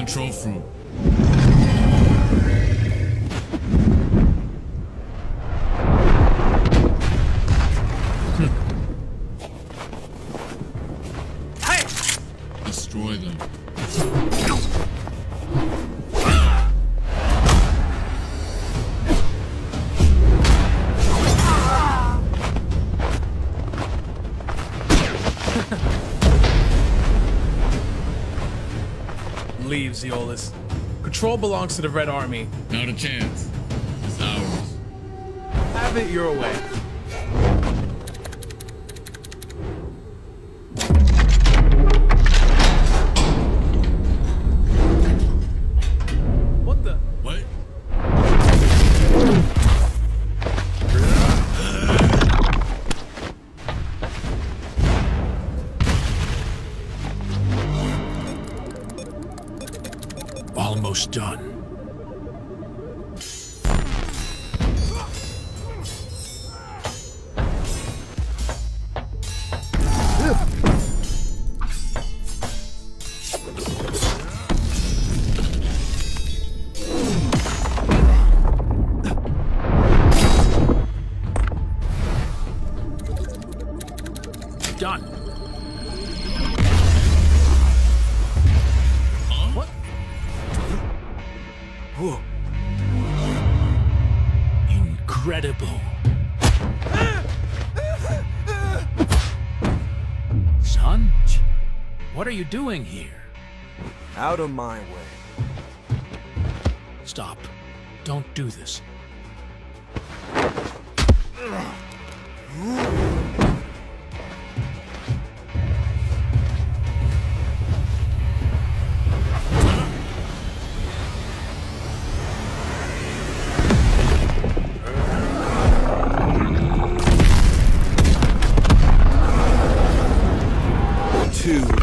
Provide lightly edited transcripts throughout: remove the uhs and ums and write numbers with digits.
control fruit. Hey! Destroy them. Leave, Zeolus. Control belongs to the Red Army. Not a chance. It's ours. Have it your way. What the? What? Almost done. Done. What? Whoa. Incredible. Son, what are you doing here? Out of my way. Stop. Don't do this. Too late.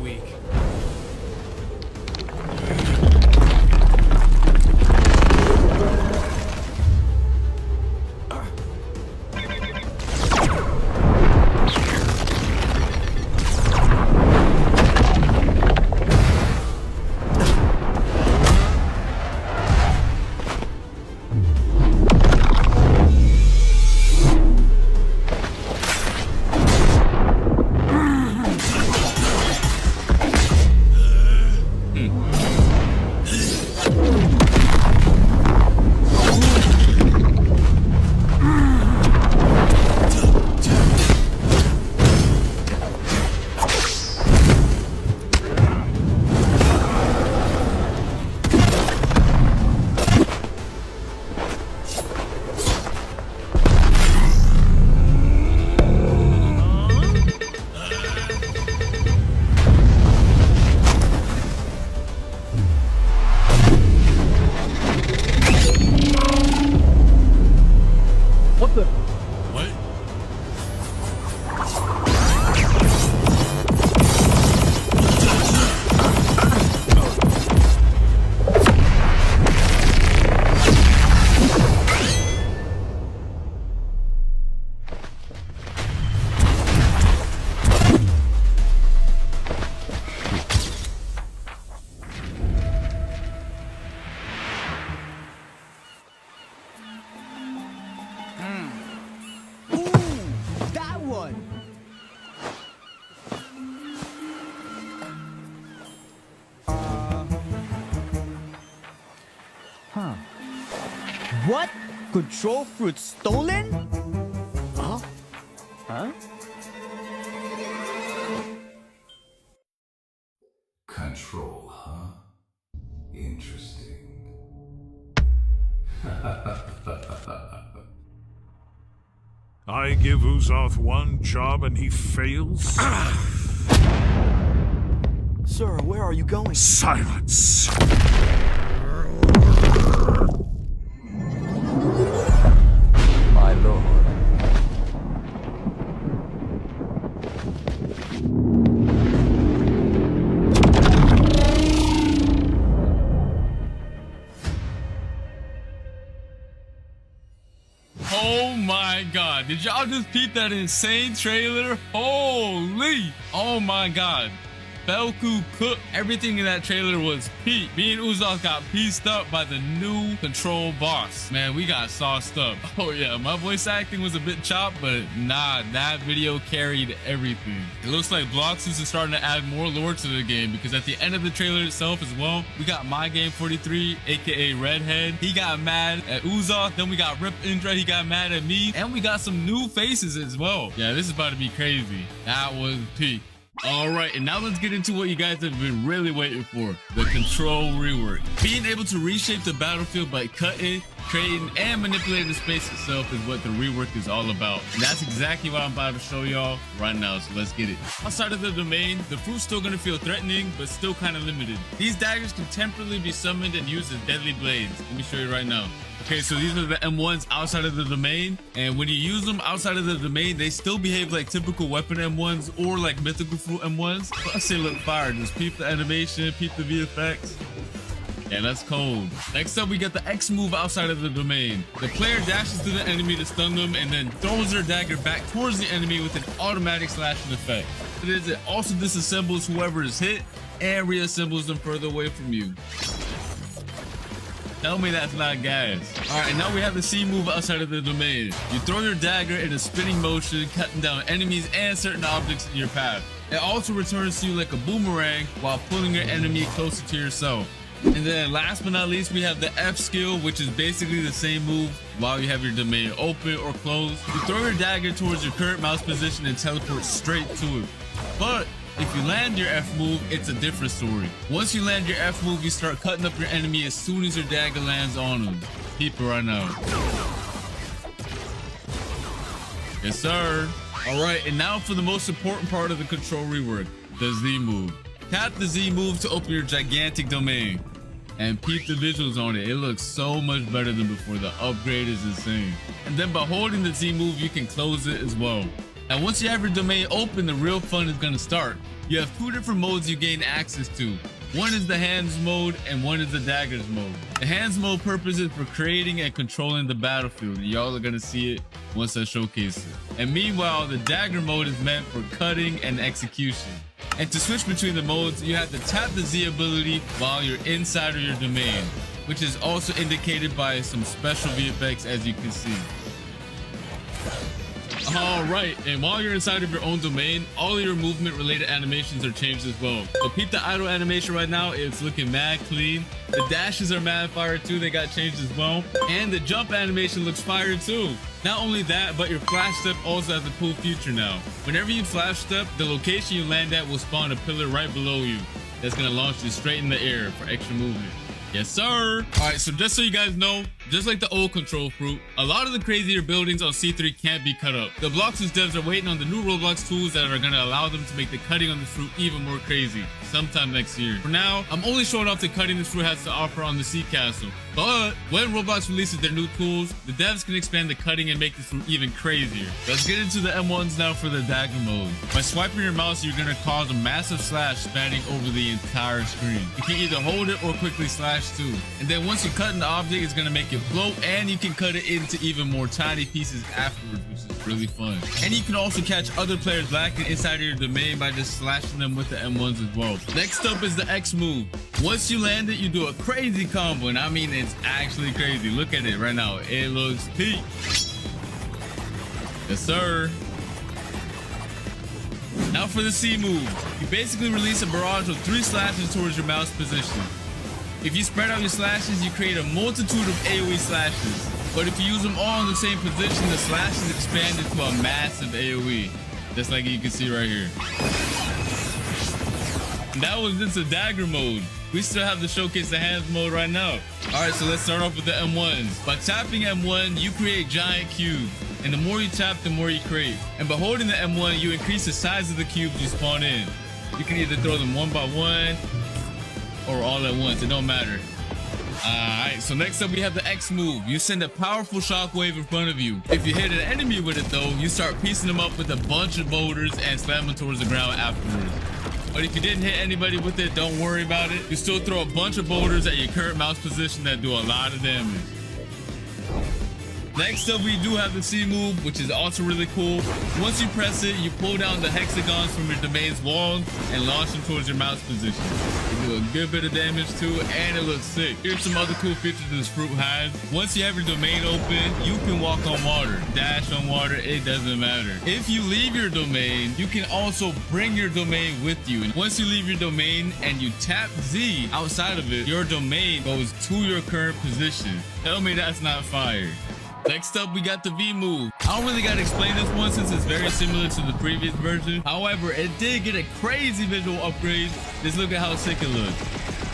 Weak. What the? What? That one! What? Control fruit stolen? Huh? Huh? Control, huh? Interesting. I give Uzoth one job and he fails? Sir, where are you going? Silence! My lord. did y'all just peep that insane trailer? Holy! Oh my god. Belku cooked. Everything in that trailer was peak. Me and Uzoth got pieced up by the new control boss. Man, we got sauced up. Oh yeah, my voice acting was a bit chopped, but nah, that video carried everything. It looks like BLOX is starting to add more lore to the game, because at the end of the trailer itself as well, we got My Game 43, aka Redhead. He got mad at Uzoth. Then we got Rip Indra. He got mad at me. And we got some new faces as well. Yeah, this is about to be crazy. That was peak. All right, and now let's get into what you guys have been really waiting for, the control rework. Being able to reshape the battlefield by cutting, creating, and manipulating the space itself is what the rework is all about. And that's exactly what I'm about to show y'all right now, so let's get it. Outside of the domain, the fruit's still gonna feel threatening, but still kind of limited. These daggers can temporarily be summoned and used as deadly blades. Let me show you right now. Okay, so these are the M1s outside of the domain, and when you use them outside of the domain, they still behave like typical weapon M1s or like mythical fruit M1s. Plus they look fire. Just peep the animation, peep the VFX. Yeah, that's cold. Next up, we got the X move outside of the domain. The player dashes to the enemy to stun them and then throws their dagger back towards the enemy with an automatic slashing effect. It also disassembles whoever is hit and reassembles them further away from you. Tell me that's not gas. All right, now we have the C move outside of the domain. You throw your dagger in a spinning motion, cutting down enemies and certain objects in your path. It also returns to you like a boomerang while pulling your enemy closer to yourself. And then last but not least, we have the F skill, which is basically the same move while you have your domain open or closed. You throw your dagger towards your current mouse position and teleport straight to it. But if you land your F move, it's a different story. Once you land your F move, you start cutting up your enemy as soon as your dagger lands on them. Keep it right now. Yes, sir. All right, and now for the most important part of the control rework, the Z move. Tap the Z move to open your gigantic domain. And peep the visuals on it. It looks so much better than before. The upgrade is insane. And then by holding the Z move, you can close it as well. Now, once you have your domain open, the real fun is going to start. You have two different modes you gain access to. One is the hands mode and one is the daggers mode. The hands mode purpose is for creating and controlling the battlefield. Y'all are going to see it once I showcase it. And meanwhile, the dagger mode is meant for cutting and execution. And to switch between the modes, you have to tap the Z ability while you're inside of your domain, which is also indicated by some special VFX, as you can see. All right, and while you're inside of your own domain, all of your movement related animations are changed as well. So peep the idle animation right now, it's looking mad clean. The dashes are mad fire too, they got changed as well. And the jump animation looks fire too. Not only that, but your flash step also has a cool feature now. Whenever you flash step, the location you land at will spawn a pillar right below you. That's gonna launch you straight in the air for extra movement. Yes, sir. All right, so just so you guys know, just like the old control fruit, a lot of the crazier buildings on C3 can't be cut up. The BLOX's devs are waiting on the new Roblox tools that are going to allow them to make the cutting on the fruit even more crazy sometime next year. For now, I'm only showing off the cutting this fruit has to offer on the Sea Castle. But when Roblox releases their new tools, the devs can expand the cutting and make this fruit even crazier. Let's get into the M1s now for the dagger mode. By swiping your mouse, you're going to cause a massive slash spanning over the entire screen. You can either hold it or quickly slash too. And then once you cut an object, it's going to make it float, and you can cut it into even more tiny pieces afterwards, which is really fun. And you can also catch other players lacking inside of your domain by just slashing them with the M1s as well. Next up is the X move. Once you land it, you do a crazy combo, and I mean it's actually crazy. Look at it right now. It looks peak. Yes, sir. Now for the C move. You basically release a barrage of 3 slashes towards your mouse position. If you spread out your slashes, you create a multitude of AoE slashes. But if you use them all in the same position, the slashes expand into a massive AoE. Just like you can see right here. That was just a dagger mode. We still have to showcase the hands mode right now. All right, so let's start off with the M1s. By tapping M1, you create giant cubes. And the more you tap, the more you create. And by holding the M1, you increase the size of the cubes you spawn in. You can either throw them one by one or all at once, it don't matter. Alright, so next up we have the X move. You send a powerful shockwave in front of you. If you hit an enemy with it though, you start piecing them up with a bunch of boulders and slam them towards the ground afterwards. But if you didn't hit anybody with it, don't worry about it. You still throw a bunch of boulders at your current mouse position that do a lot of damage. Next up, we do have the C move, which is also really cool. Once you press it, you pull down the hexagons from your domain's wall and launch them towards your mouse position. You do a good bit of damage too, and it looks sick. Here's some other cool features this fruit has. Once you have your domain open, you can walk on water, dash on water, it doesn't matter. If you leave your domain, you can also bring your domain with you. And once you leave your domain and you tap Z outside of it, your domain goes to your current position. Tell me that's not fire. Next up, we got the V move. I don't really gotta explain this one since it's very similar to the previous version. However, it did get a crazy visual upgrade. Just look at how sick it looks.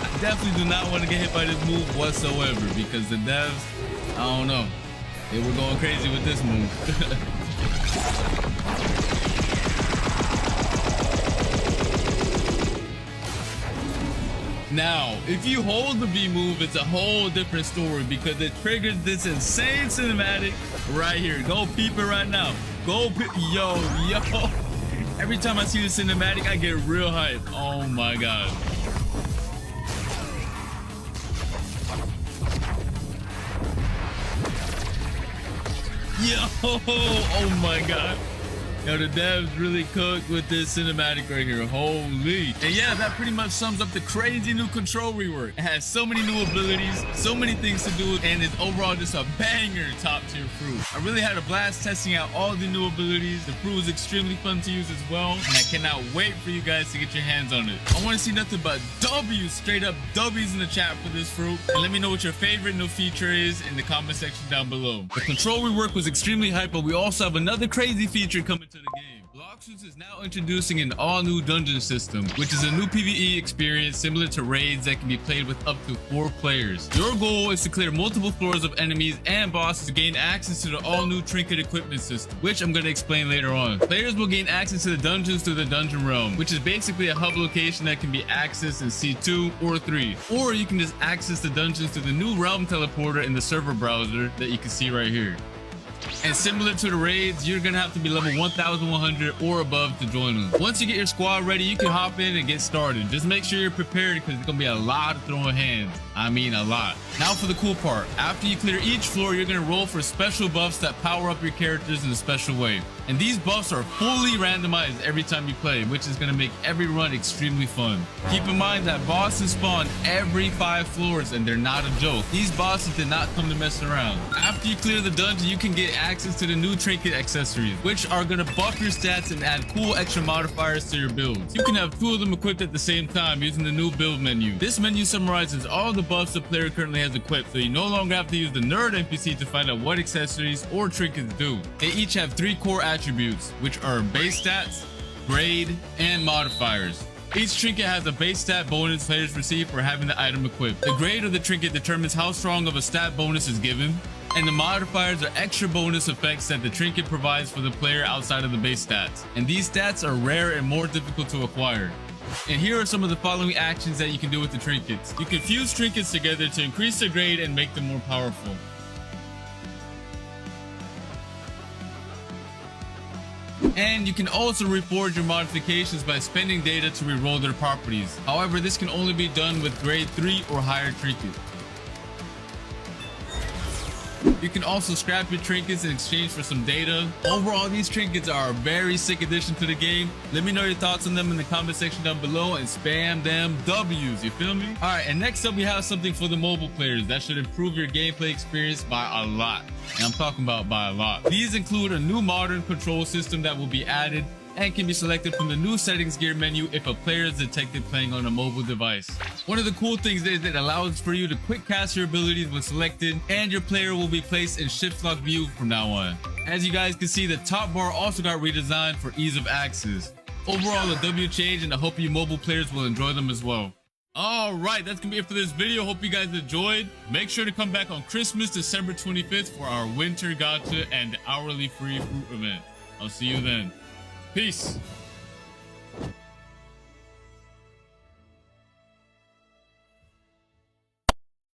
I definitely do not want to get hit by this move whatsoever because the devs, I don't know, they were going crazy with this move. Now, if you hold the V move, it's a whole different story because it triggers this insane cinematic right here. Go peep it right now. Go peep. Yo. Every time I see the cinematic, I get real hype. Oh my God. Yo, oh my God. Yo, the devs really cooked with this cinematic right here. Holy. And yeah, that pretty much sums up the crazy new control rework. It has so many new abilities, so many things to do, and it's overall just a banger top tier fruit. I really had a blast testing out all the new abilities. The fruit was extremely fun to use as well, and I cannot wait for you guys to get your hands on it. I want to see nothing but W's, straight up W's in the chat for this fruit. And let me know what your favorite new feature is in the comment section down below. The control rework was extremely hype, but we also have another crazy feature coming to the game. BLOX PRUITS is now introducing an all-new dungeon system, which is a new PvE experience similar to raids that can be played with up to 4 players. Your goal is to clear multiple floors of enemies and bosses to gain access to the all-new trinket equipment system, which I'm going to explain later on. Players will gain access to the dungeons through the dungeon realm, which is basically a hub location that can be accessed in C2 or 3. Or you can just access the dungeons through the new realm teleporter in the server browser that you can see right here. And similar to the raids, you're gonna have to be level 1100 or above to join them. Once you get your squad ready, you can hop in and get started. Just make sure you're prepared because it's gonna be a lot of throwing hands. I mean a lot. Now for the cool part. After you clear each floor, you're gonna roll for special buffs that power up your characters in a special way. And these buffs are fully randomized every time you play, which is gonna make every run extremely fun. Keep in mind that bosses spawn every 5 floors and they're not a joke. These bosses did not come to mess around. After you clear the dungeon, you can get access to the new trinket accessories, which are gonna buff your stats and add cool extra modifiers to your builds. You can have 2 of them equipped at the same time using the new build menu. This menu summarizes all the buffs the player currently has equipped, so you no longer have to use the nerd NPC to find out what accessories or trinkets do. They each have 3 core attributes, which are base stats, grade, and modifiers. Each trinket has a base stat bonus players receive for having the item equipped. The grade of the trinket determines how strong of a stat bonus is given, and the modifiers are extra bonus effects that the trinket provides for the player outside of the base stats. And these stats are rare and more difficult to acquire. And here are some of the following actions that you can do with the trinkets. You can fuse trinkets together to increase their grade and make them more powerful. And you can also reforge your modifications by spending data to reroll their properties. However, this can only be done with grade 3 or higher trinkets. You can also scrap your trinkets in exchange for some data. Overall, these trinkets are a very sick addition to the game. Let me know your thoughts on them in the comment section down below and spam them W's, you feel me? Alright, and next up we have something for the mobile players that should improve your gameplay experience by a lot. And I'm talking about by a lot. These include a new modern control system that will be added and can be selected from the new settings gear menu if a player is detected playing on a mobile device. One of the cool things is that it allows for you to quick cast your abilities when selected, and your player will be placed in shift lock view from now on. As you guys can see, the top bar also got redesigned for ease of access. Overall, a W change, and I hope you mobile players will enjoy them as well. Alright, that's gonna be it for this video. Hope you guys enjoyed. Make sure to come back on Christmas, December 25th for our winter gacha and hourly free fruit event. I'll see you then. Peace.